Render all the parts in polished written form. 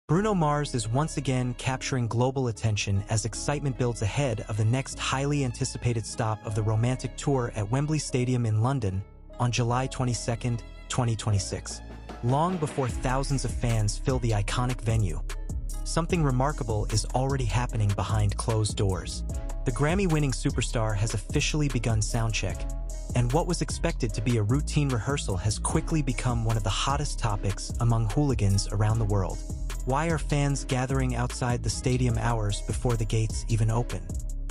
Bruno Mars is once again capturing global attention as excitement builds ahead of the next highly anticipated stop of the romantic tour at Wembley Stadium in London on July 22, 2026. Long before thousands of fans fill the iconic venue, something remarkable is already happening behind closed doors. The Grammy-winning superstar has officially begun Soundcheck, and what was expected to be a routine rehearsal has quickly become one of the hottest topics among hooligans around the world. Why are fans gathering outside the stadium hours before the gates even open?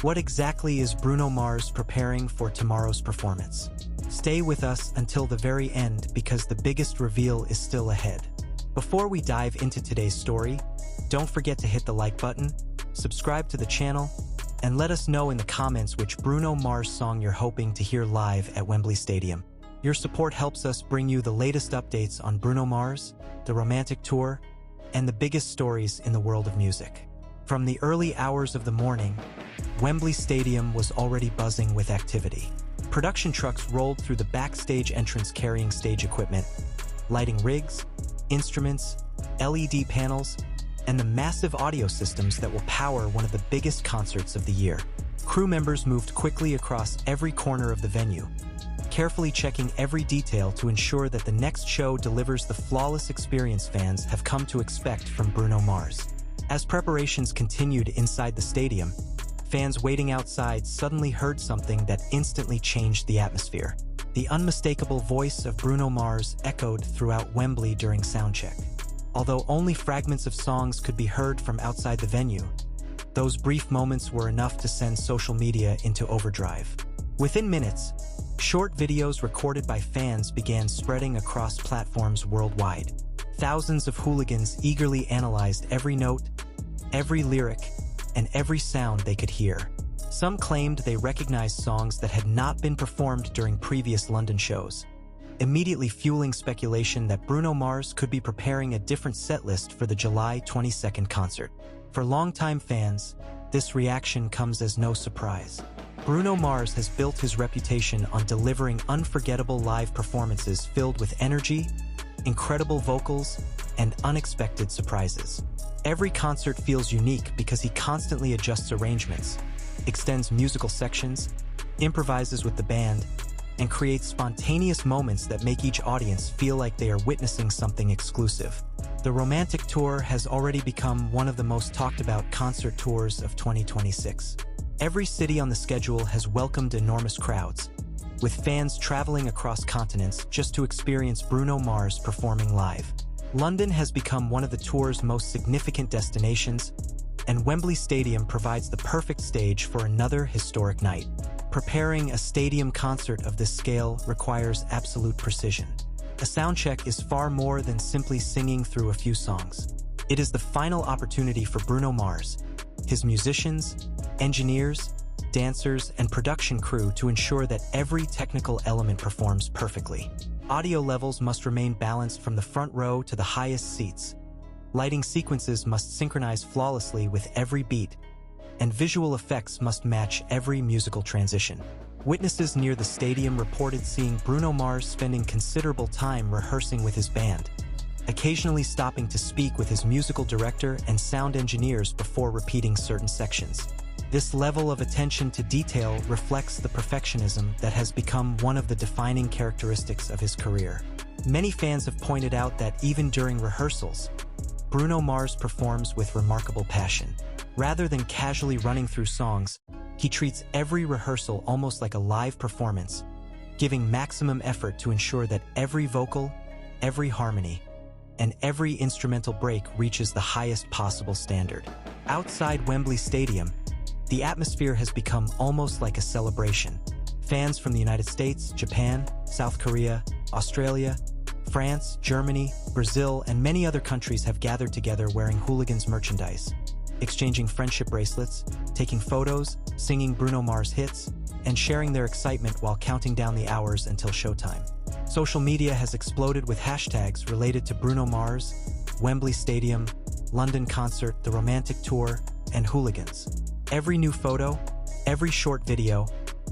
What exactly is Bruno Mars preparing for tomorrow's performance? Stay with us until the very end because the biggest reveal is still ahead. Before we dive into today's story, don't forget to hit the like button, subscribe to the channel, and let us know in the comments which Bruno Mars song you're hoping to hear live at Wembley Stadium. Your support helps us bring you the latest updates on Bruno Mars, the romantic tour, and the biggest stories in the world of music. From the early hours of the morning, Wembley Stadium was already buzzing with activity. Production trucks rolled through the backstage entrance carrying stage equipment, lighting rigs, instruments, LED panels, and the massive audio systems that will power one of the biggest concerts of the year. Crew members moved quickly across every corner of the venue, carefully checking every detail to ensure that the next show delivers the flawless experience fans have come to expect from Bruno Mars. As preparations continued inside the stadium, fans waiting outside suddenly heard something that instantly changed the atmosphere. The unmistakable voice of Bruno Mars echoed throughout Wembley during Soundcheck. Although only fragments of songs could be heard from outside the venue, those brief moments were enough to send social media into overdrive. Within minutes, short videos recorded by fans began spreading across platforms worldwide. Thousands of hooligans eagerly analyzed every note, every lyric, and every sound they could hear. Some claimed they recognized songs that had not been performed during previous London shows, immediately fueling speculation that Bruno Mars could be preparing a different setlist for the July 22nd concert. For longtime fans, this reaction comes as no surprise. Bruno Mars has built his reputation on delivering unforgettable live performances filled with energy, incredible vocals, and unexpected surprises. Every concert feels unique because he constantly adjusts arrangements, extends musical sections, improvises with the band, and creates spontaneous moments that make each audience feel like they are witnessing something exclusive. The romantic tour has already become one of the most talked about concert tours of 2026. Every city on the schedule has welcomed enormous crowds, with fans traveling across continents just to experience Bruno Mars performing live. London has become one of the tour's most significant destinations, and Wembley Stadium provides the perfect stage for another historic night. Preparing a stadium concert of this scale requires absolute precision. A soundcheck is far more than simply singing through a few songs. It is the final opportunity for Bruno Mars, his musicians, engineers, dancers, and production crew to ensure that every technical element performs perfectly. Audio levels must remain balanced from the front row to the highest seats. Lighting sequences must synchronize flawlessly with every beat, and visual effects must match every musical transition. Witnesses near the stadium reported seeing Bruno Mars spending considerable time rehearsing with his band, occasionally stopping to speak with his musical director and sound engineers before repeating certain sections. This level of attention to detail reflects the perfectionism that has become one of the defining characteristics of his career. Many fans have pointed out that even during rehearsals, Bruno Mars performs with remarkable passion. Rather than casually running through songs, he treats every rehearsal almost like a live performance, giving maximum effort to ensure that every vocal, every harmony, and every instrumental break reaches the highest possible standard. Outside Wembley Stadium, the atmosphere has become almost like a celebration. Fans from the United States, Japan, South Korea, Australia, France, Germany, Brazil, and many other countries have gathered together wearing Hooligans merchandise, exchanging friendship bracelets, taking photos, singing Bruno Mars hits, and sharing their excitement while counting down the hours until showtime. Social media has exploded with hashtags related to Bruno Mars, Wembley Stadium, London concert, the romantic tour, and Hooligans. Every new photo, every short video,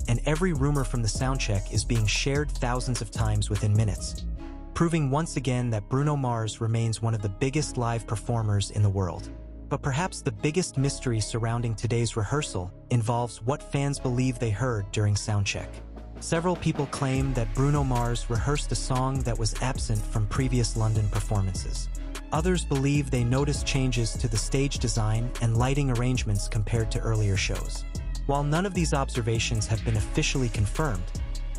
and every rumor from the soundcheck is being shared thousands of times within minutes, proving once again that Bruno Mars remains one of the biggest live performers in the world. But perhaps the biggest mystery surrounding today's rehearsal involves what fans believe they heard during Soundcheck. Several people claim that Bruno Mars rehearsed a song that was absent from previous London performances. Others believe they noticed changes to the stage design and lighting arrangements compared to earlier shows. While none of these observations have been officially confirmed,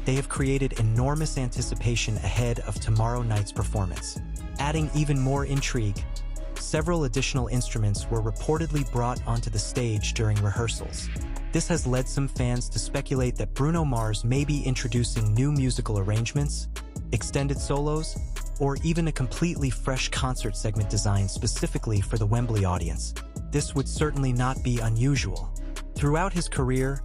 they have created enormous anticipation ahead of tomorrow night's performance. Adding even more intrigue, several additional instruments were reportedly brought onto the stage during rehearsals. This has led some fans to speculate that Bruno Mars may be introducing new musical arrangements, extended solos, or even a completely fresh concert segment designed specifically for the Wembley audience. This would certainly not be unusual. Throughout his career,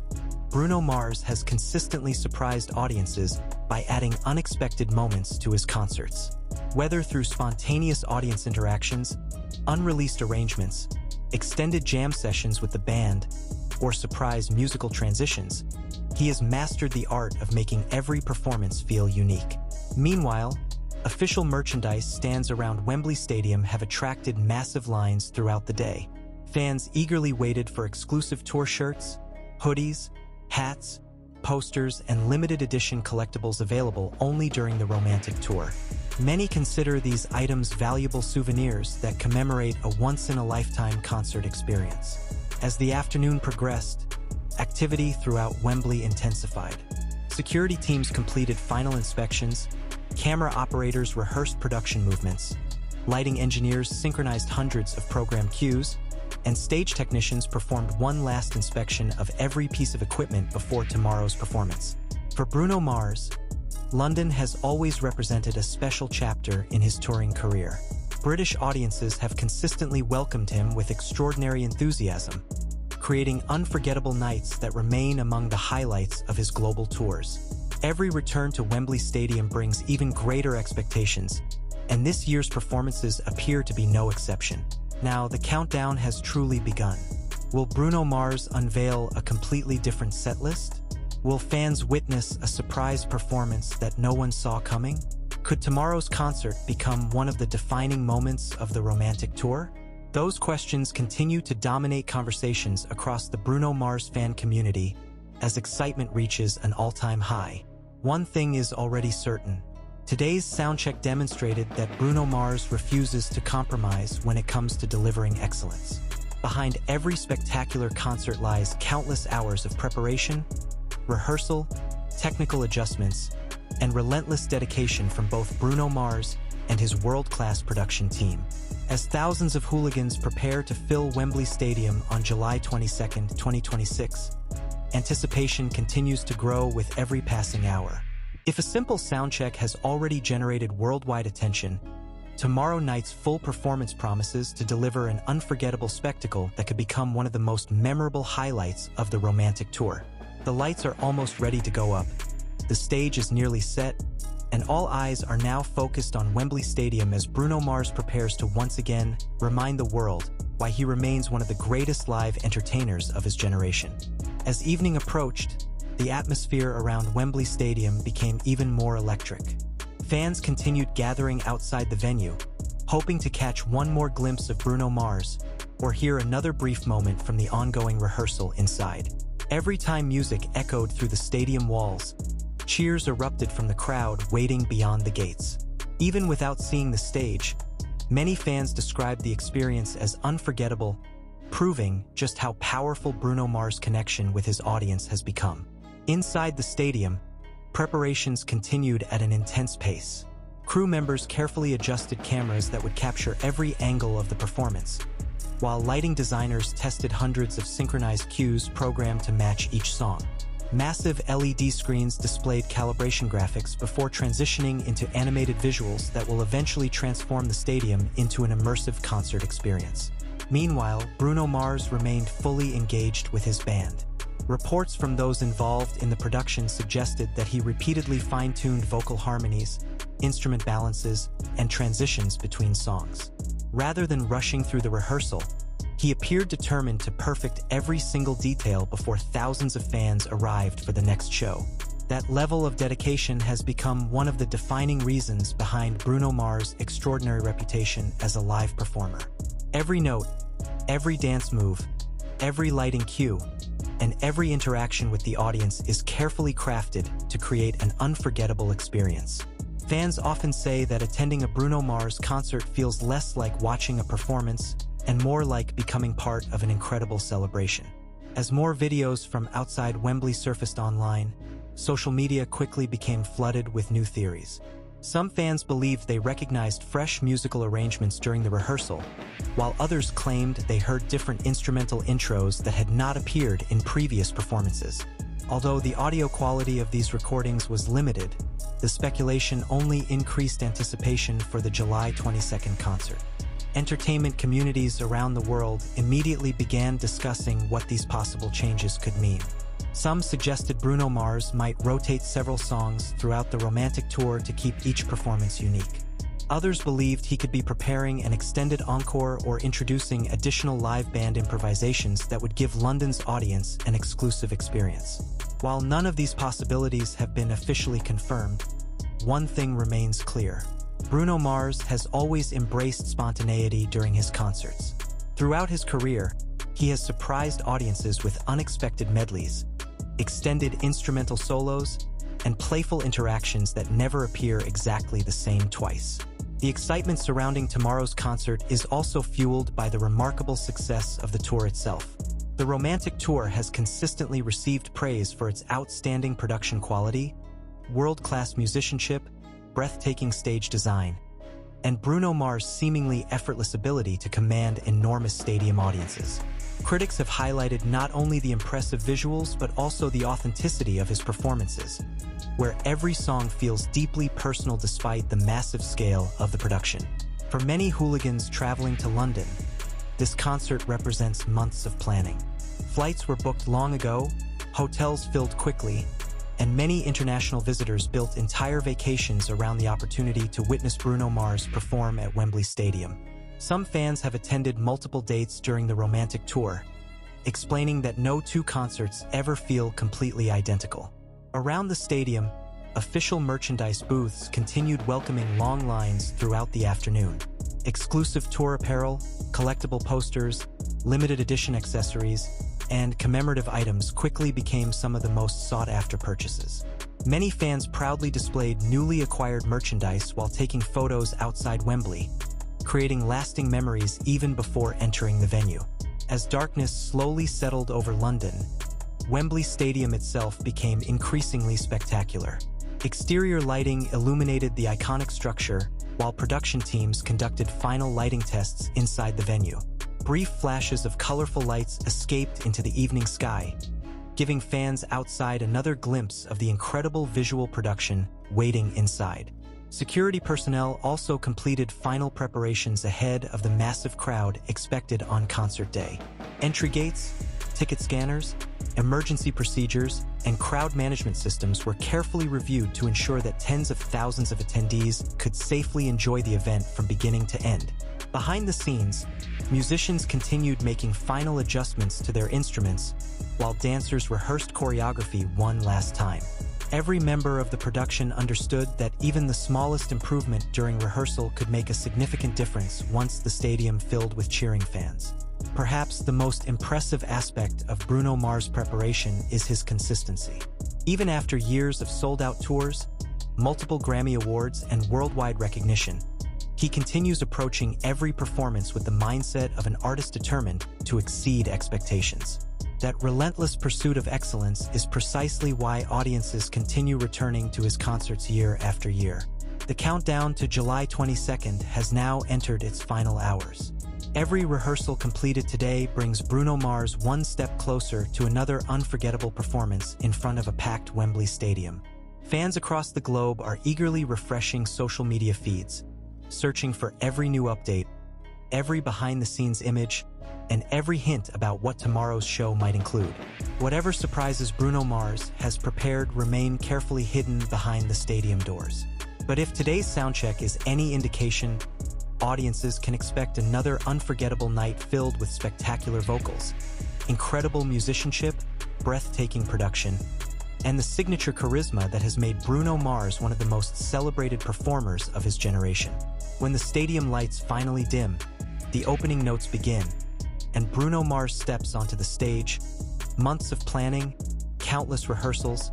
Bruno Mars has consistently surprised audiences by adding unexpected moments to his concerts. Whether through spontaneous audience interactions, unreleased arrangements, extended jam sessions with the band, or surprise musical transitions, he has mastered the art of making every performance feel unique. Meanwhile, official merchandise stands around Wembley Stadium have attracted massive lines throughout the day. Fans eagerly waited for exclusive tour shirts, hoodies, hats, posters, and limited edition collectibles available only during the Romantic tour. Many consider these items valuable souvenirs that commemorate a once-in-a-lifetime concert experience. As the afternoon progressed, activity throughout Wembley intensified. Security teams completed final inspections, camera operators rehearsed production movements, lighting engineers synchronized hundreds of program cues, and stage technicians performed one last inspection of every piece of equipment before tomorrow's performance. For Bruno Mars, London has always represented a special chapter in his touring career. British audiences have consistently welcomed him with extraordinary enthusiasm, creating unforgettable nights that remain among the highlights of his global tours. Every return to Wembley Stadium brings even greater expectations, and this year's performances appear to be no exception. Now, the countdown has truly begun. Will Bruno Mars unveil a completely different setlist? Will fans witness a surprise performance that no one saw coming? Could tomorrow's concert become one of the defining moments of the Romantic tour? Those questions continue to dominate conversations across the Bruno Mars fan community as excitement reaches an all-time high. One thing is already certain. Today's Soundcheck demonstrated that Bruno Mars refuses to compromise when it comes to delivering excellence. Behind every spectacular concert lies countless hours of preparation, rehearsal, technical adjustments, and relentless dedication from both Bruno Mars and his world-class production team. As thousands of hooligans prepare to fill Wembley Stadium on July 22, 2026, anticipation continues to grow with every passing hour. If a simple soundcheck has already generated worldwide attention, tomorrow night's full performance promises to deliver an unforgettable spectacle that could become one of the most memorable highlights of the Romantic tour. The lights are almost ready to go up, the stage is nearly set, and all eyes are now focused on Wembley Stadium as Bruno Mars prepares to once again remind the world why he remains one of the greatest live entertainers of his generation. As evening approached, the atmosphere around Wembley Stadium became even more electric. Fans continued gathering outside the venue, hoping to catch one more glimpse of Bruno Mars or hear another brief moment from the ongoing rehearsal inside. Every time music echoed through the stadium walls, cheers erupted from the crowd waiting beyond the gates. Even without seeing the stage, many fans described the experience as unforgettable, proving just how powerful Bruno Mars' connection with his audience has become. Inside the stadium, preparations continued at an intense pace. Crew members carefully adjusted cameras that would capture every angle of the performance, while lighting designers tested hundreds of synchronized cues programmed to match each song. Massive LED screens displayed calibration graphics before transitioning into animated visuals that will eventually transform the stadium into an immersive concert experience. Meanwhile, Bruno Mars remained fully engaged with his band. Reports from those involved in the production suggested that he repeatedly fine-tuned vocal harmonies, instrument balances, and transitions between songs. Rather than rushing through the rehearsal, he appeared determined to perfect every single detail before thousands of fans arrived for the next show. That level of dedication has become one of the defining reasons behind Bruno Mars' extraordinary reputation as a live performer. Every note, every dance move, every lighting cue, and every interaction with the audience is carefully crafted to create an unforgettable experience. Fans often say that attending a Bruno Mars concert feels less like watching a performance and more like becoming part of an incredible celebration. As more videos from outside Wembley surfaced online, social media quickly became flooded with new theories. Some fans believed they recognized fresh musical arrangements during the rehearsal, while others claimed they heard different instrumental intros that had not appeared in previous performances. Although the audio quality of these recordings was limited, the speculation only increased anticipation for the July 22nd concert. Entertainment communities around the world immediately began discussing what these possible changes could mean. Some suggested Bruno Mars might rotate several songs throughout the romantic tour to keep each performance unique. Others believed he could be preparing an extended encore or introducing additional live band improvisations that would give London's audience an exclusive experience. While none of these possibilities have been officially confirmed, one thing remains clear. Bruno Mars has always embraced spontaneity during his concerts. Throughout his career, he has surprised audiences with unexpected medleys, extended instrumental solos, and playful interactions that never appear exactly the same twice. The excitement surrounding tomorrow's concert is also fueled by the remarkable success of the tour itself. The romantic tour has consistently received praise for its outstanding production quality, world-class musicianship, breathtaking stage design, and Bruno Mars' seemingly effortless ability to command enormous stadium audiences. Critics have highlighted not only the impressive visuals but also the authenticity of his performances, where every song feels deeply personal despite the massive scale of the production. For many hooligans traveling to London, this concert represents months of planning. Flights were booked long ago, hotels filled quickly, and many international visitors built entire vacations around the opportunity to witness Bruno Mars perform at Wembley Stadium. Some fans have attended multiple dates during the romantic tour, explaining that no two concerts ever feel completely identical. Around the stadium, official merchandise booths continued welcoming long lines throughout the afternoon. Exclusive tour apparel, collectible posters, limited edition accessories, and commemorative items quickly became some of the most sought-after purchases. Many fans proudly displayed newly acquired merchandise while taking photos outside Wembley, creating lasting memories even before entering the venue. As darkness slowly settled over London, Wembley Stadium itself became increasingly spectacular. Exterior lighting illuminated the iconic structure, while production teams conducted final lighting tests inside the venue. Brief flashes of colorful lights escaped into the evening sky, giving fans outside another glimpse of the incredible visual production waiting inside. Security personnel also completed final preparations ahead of the massive crowd expected on concert day. Entry gates, ticket scanners, emergency procedures, and crowd management systems were carefully reviewed to ensure that tens of thousands of attendees could safely enjoy the event from beginning to end. Behind the scenes, musicians continued making final adjustments to their instruments, while dancers rehearsed choreography one last time. Every member of the production understood that even the smallest improvement during rehearsal could make a significant difference once the stadium filled with cheering fans. Perhaps the most impressive aspect of Bruno Mars' preparation is his consistency. Even after years of sold-out tours, multiple Grammy Awards, and worldwide recognition, he continues approaching every performance with the mindset of an artist determined to exceed expectations. That relentless pursuit of excellence is precisely why audiences continue returning to his concerts year after year. The countdown to July 22nd has now entered its final hours. Every rehearsal completed today brings Bruno Mars one step closer to another unforgettable performance in front of a packed Wembley Stadium. Fans across the globe are eagerly refreshing social media feeds, searching for every new update, every behind-the-scenes image, and every hint about what tomorrow's show might include. Whatever surprises Bruno Mars has prepared remain carefully hidden behind the stadium doors. But if today's soundcheck is any indication, audiences can expect another unforgettable night filled with spectacular vocals, incredible musicianship, breathtaking production, and the signature charisma that has made Bruno Mars one of the most celebrated performers of his generation. When the stadium lights finally dim, the opening notes begin, and Bruno Mars steps onto the stage. Months of planning, countless rehearsals,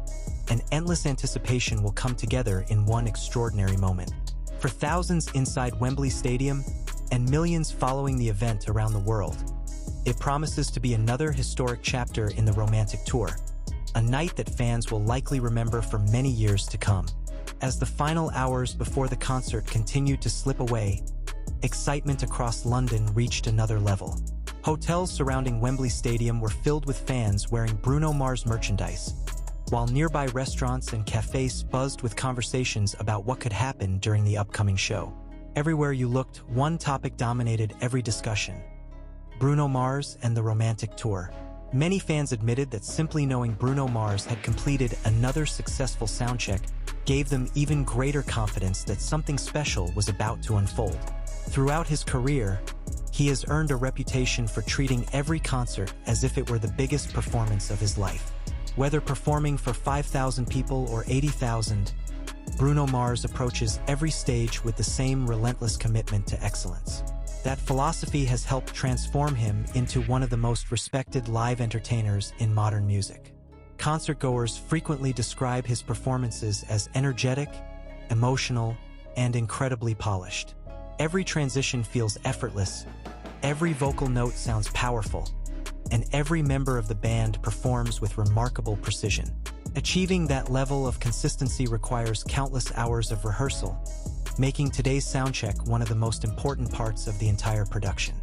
and endless anticipation will come together in one extraordinary moment. For thousands inside Wembley Stadium and millions following the event around the world, it promises to be another historic chapter in the romantic tour, a night that fans will likely remember for many years to come. As the final hours before the concert continued to slip away, excitement across London reached another level. Hotels surrounding Wembley Stadium were filled with fans wearing Bruno Mars merchandise, while nearby restaurants and cafes buzzed with conversations about what could happen during the upcoming show. Everywhere you looked, one topic dominated every discussion: Bruno Mars and the romantic tour. Many fans admitted that simply knowing Bruno Mars had completed another successful soundcheck gave them even greater confidence that something special was about to unfold. Throughout his career, he has earned a reputation for treating every concert as if it were the biggest performance of his life. Whether performing for 5,000 people or 80,000, Bruno Mars approaches every stage with the same relentless commitment to excellence. That philosophy has helped transform him into one of the most respected live entertainers in modern music. Concertgoers frequently describe his performances as energetic, emotional, and incredibly polished. Every transition feels effortless, every vocal note sounds powerful, and every member of the band performs with remarkable precision. Achieving that level of consistency requires countless hours of rehearsal, making today's soundcheck one of the most important parts of the entire production.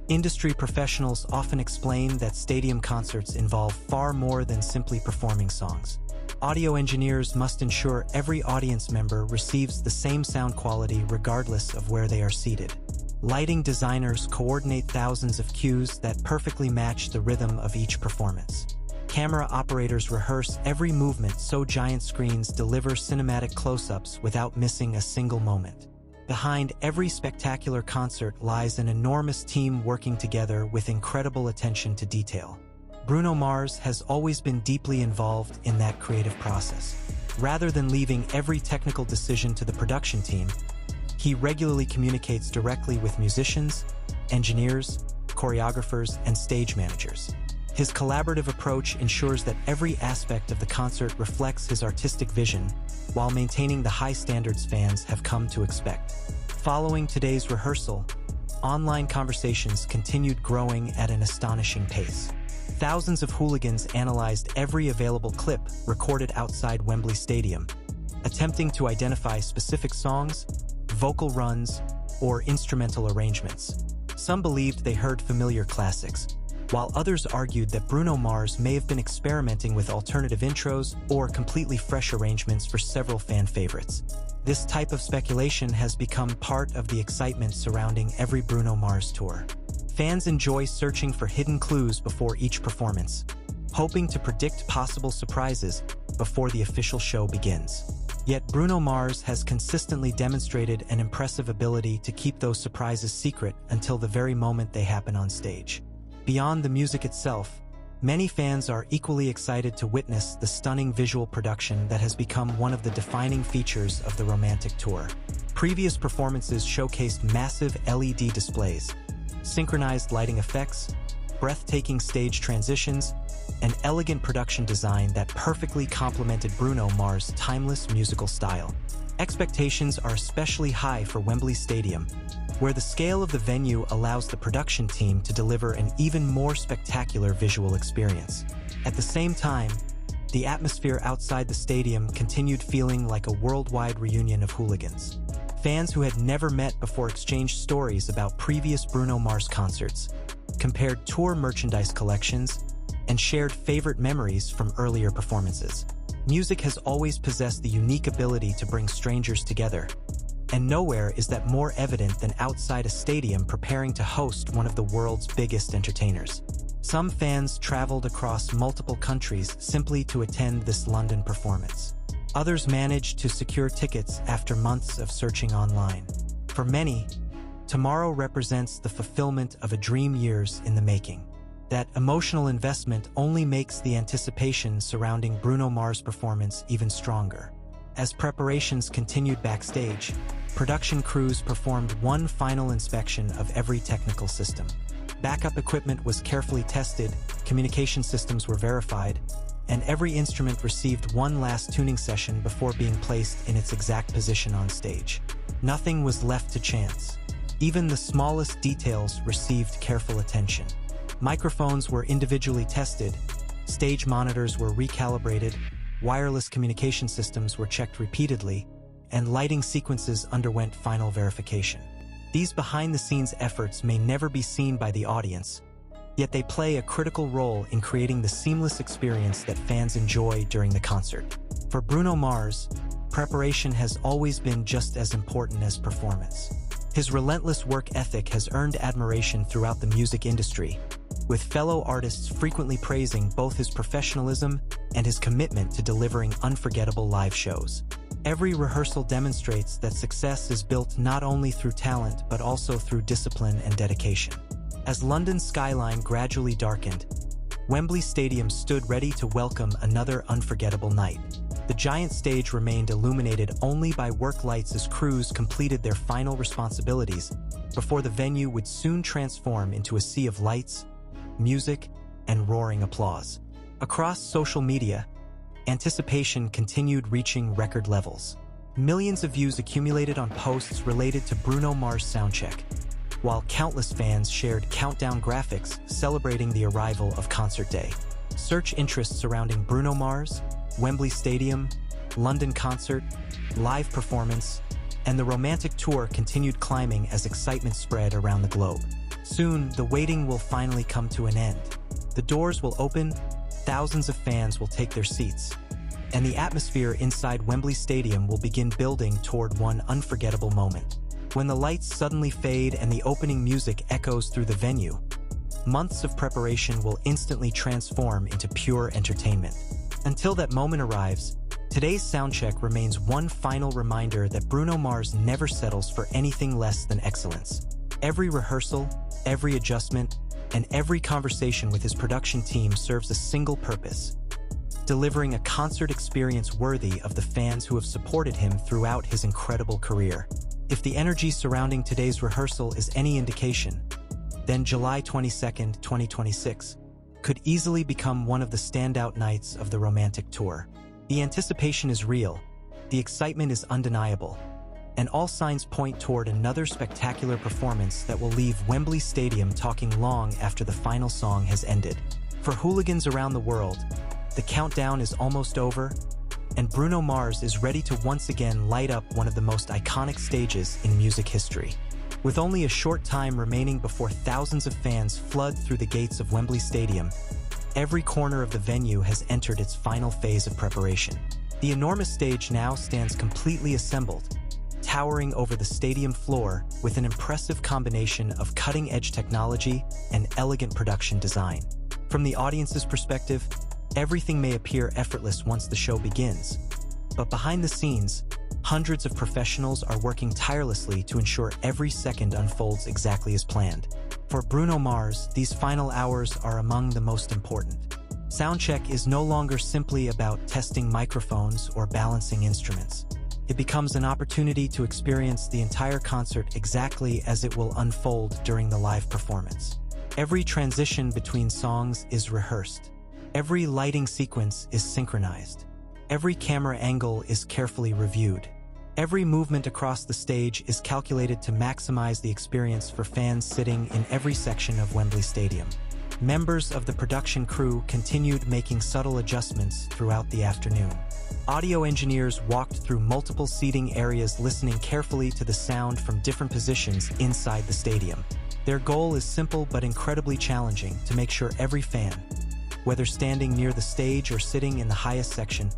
Industry professionals often explain that stadium concerts involve far more than simply performing songs. Audio engineers must ensure every audience member receives the same sound quality regardless of where they are seated. Lighting designers coordinate thousands of cues that perfectly match the rhythm of each performance. Camera operators rehearse every movement so giant screens deliver cinematic close-ups without missing a single moment. Behind every spectacular concert lies an enormous team working together with incredible attention to detail. Bruno Mars has always been deeply involved in that creative process. Rather than leaving every technical decision to the production team, he regularly communicates directly with musicians, engineers, choreographers, and stage managers. His collaborative approach ensures that every aspect of the concert reflects his artistic vision, while maintaining the high standards fans have come to expect. Following today's rehearsal, online conversations continued growing at an astonishing pace. Thousands of hooligans analyzed every available clip recorded outside Wembley Stadium, attempting to identify specific songs, vocal runs, or instrumental arrangements. Some believed they heard familiar classics, while others argued that Bruno Mars may have been experimenting with alternative intros or completely fresh arrangements for several fan favorites. This type of speculation has become part of the excitement surrounding every Bruno Mars tour. Fans enjoy searching for hidden clues before each performance, hoping to predict possible surprises before the official show begins. Yet Bruno Mars has consistently demonstrated an impressive ability to keep those surprises secret until the very moment they happen on stage. Beyond the music itself, many fans are equally excited to witness the stunning visual production that has become one of the defining features of the romantic tour. Previous performances showcased massive LED displays, synchronized lighting effects, breathtaking stage transitions, and elegant production design that perfectly complemented Bruno Mars' timeless musical style. Expectations are especially high for Wembley Stadium, where the scale of the venue allows the production team to deliver an even more spectacular visual experience. At the same time, the atmosphere outside the stadium continued feeling like a worldwide reunion of hooligans. Fans who had never met before exchanged stories about previous Bruno Mars concerts, compared tour merchandise collections, and shared favorite memories from earlier performances. Music has always possessed the unique ability to bring strangers together, and nowhere is that more evident than outside a stadium preparing to host one of the world's biggest entertainers. Some fans traveled across multiple countries simply to attend this London performance. Others managed to secure tickets after months of searching online. For many, tomorrow represents the fulfillment of a dream years in the making. That emotional investment only makes the anticipation surrounding Bruno Mars' performance even stronger. As preparations continued backstage, production crews performed one final inspection of every technical system. Backup equipment was carefully tested, communication systems were verified, and every instrument received one last tuning session before being placed in its exact position on stage. Nothing was left to chance. Even the smallest details received careful attention. Microphones were individually tested, stage monitors were recalibrated, wireless communication systems were checked repeatedly, and lighting sequences underwent final verification. These behind-the-scenes efforts may never be seen by the audience, yet they play a critical role in creating the seamless experience that fans enjoy during the concert. For Bruno Mars, preparation has always been just as important as performance. His relentless work ethic has earned admiration throughout the music industry, with fellow artists frequently praising both his professionalism and his commitment to delivering unforgettable live shows. Every rehearsal demonstrates that success is built not only through talent but also through discipline and dedication. As London's skyline gradually darkened, Wembley Stadium stood ready to welcome another unforgettable night. The giant stage remained illuminated only by work lights as crews completed their final responsibilities before the venue would soon transform into a sea of lights, music, and roaring applause. Across social media, anticipation continued reaching record levels. Millions of views accumulated on posts related to Bruno Mars' Soundcheck, while countless fans shared countdown graphics celebrating the arrival of concert day. Search interest surrounding Bruno Mars, Wembley Stadium, London concert, live performance, and the romantic tour continued climbing as excitement spread around the globe. Soon, the waiting will finally come to an end. The doors will open, thousands of fans will take their seats, and the atmosphere inside Wembley Stadium will begin building toward one unforgettable moment. When the lights suddenly fade and the opening music echoes through the venue, months of preparation will instantly transform into pure entertainment. Until that moment arrives, today's Soundcheck remains one final reminder that Bruno Mars never settles for anything less than excellence. Every rehearsal, every adjustment, and every conversation with his production team serves a single purpose: delivering a concert experience worthy of the fans who have supported him throughout his incredible career. If the energy surrounding today's rehearsal is any indication, then July 22, 2026 could easily become one of the standout nights of the romantic tour. The anticipation is real, the excitement is undeniable, and all signs point toward another spectacular performance that will leave Wembley Stadium talking long after the final song has ended. For hooligans around the world, the countdown is almost over, and Bruno Mars is ready to once again light up one of the most iconic stages in music history. With only a short time remaining before thousands of fans flood through the gates of Wembley Stadium, every corner of the venue has entered its final phase of preparation. The enormous stage now stands completely assembled, towering over the stadium floor with an impressive combination of cutting-edge technology and elegant production design. From the audience's perspective, everything may appear effortless once the show begins, but behind the scenes, hundreds of professionals are working tirelessly to ensure every second unfolds exactly as planned. For Bruno Mars, these final hours are among the most important. Soundcheck is no longer simply about testing microphones or balancing instruments. It becomes an opportunity to experience the entire concert exactly as it will unfold during the live performance. Every transition between songs is rehearsed. Every lighting sequence is synchronized. Every camera angle is carefully reviewed. Every movement across the stage is calculated to maximize the experience for fans sitting in every section of Wembley Stadium. Members of the production crew continued making subtle adjustments throughout the afternoon. Audio engineers walked through multiple seating areas, listening carefully to the sound from different positions inside the stadium. Their goal is simple but incredibly challenging: to make sure every fan, whether standing near the stage or sitting in the highest section,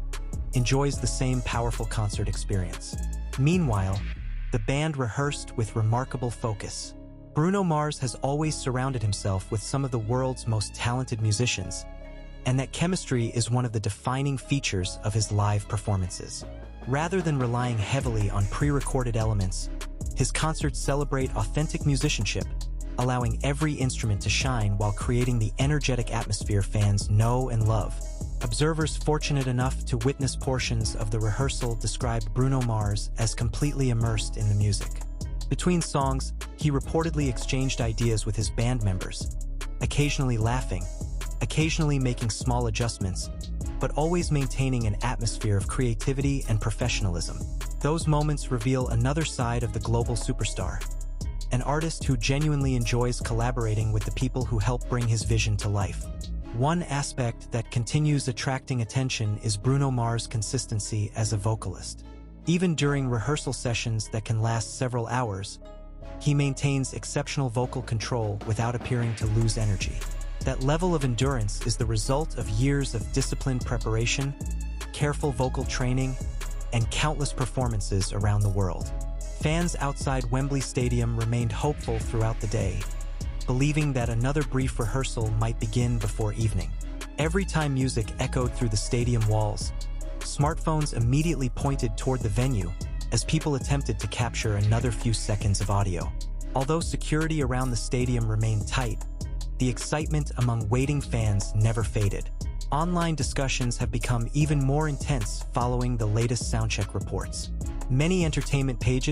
enjoys the same powerful concert experience. Meanwhile, the band rehearsed with remarkable focus. Bruno Mars has always surrounded himself with some of the world's most talented musicians, and that chemistry is one of the defining features of his live performances. Rather than relying heavily on pre-recorded elements, his concerts celebrate authentic musicianship, allowing every instrument to shine while creating the energetic atmosphere fans know and love. Observers fortunate enough to witness portions of the rehearsal described Bruno Mars as completely immersed in the music. Between songs, he reportedly exchanged ideas with his band members, occasionally laughing, occasionally making small adjustments, but always maintaining an atmosphere of creativity and professionalism. Those moments reveal another side of the global superstar, an artist who genuinely enjoys collaborating with the people who help bring his vision to life. One aspect that continues attracting attention is Bruno Mars' consistency as a vocalist. Even during rehearsal sessions that can last several hours, he maintains exceptional vocal control without appearing to lose energy. That level of endurance is the result of years of disciplined preparation, careful vocal training, and countless performances around the world. Fans outside Wembley Stadium remained hopeful throughout the day, believing that another brief rehearsal might begin before evening. Every time music echoed through the stadium walls, smartphones immediately pointed toward the venue as people attempted to capture another few seconds of audio. Although security around the stadium remained tight, the excitement among waiting fans never faded. Online discussions have become even more intense following the latest Soundcheck reports. Many entertainment pages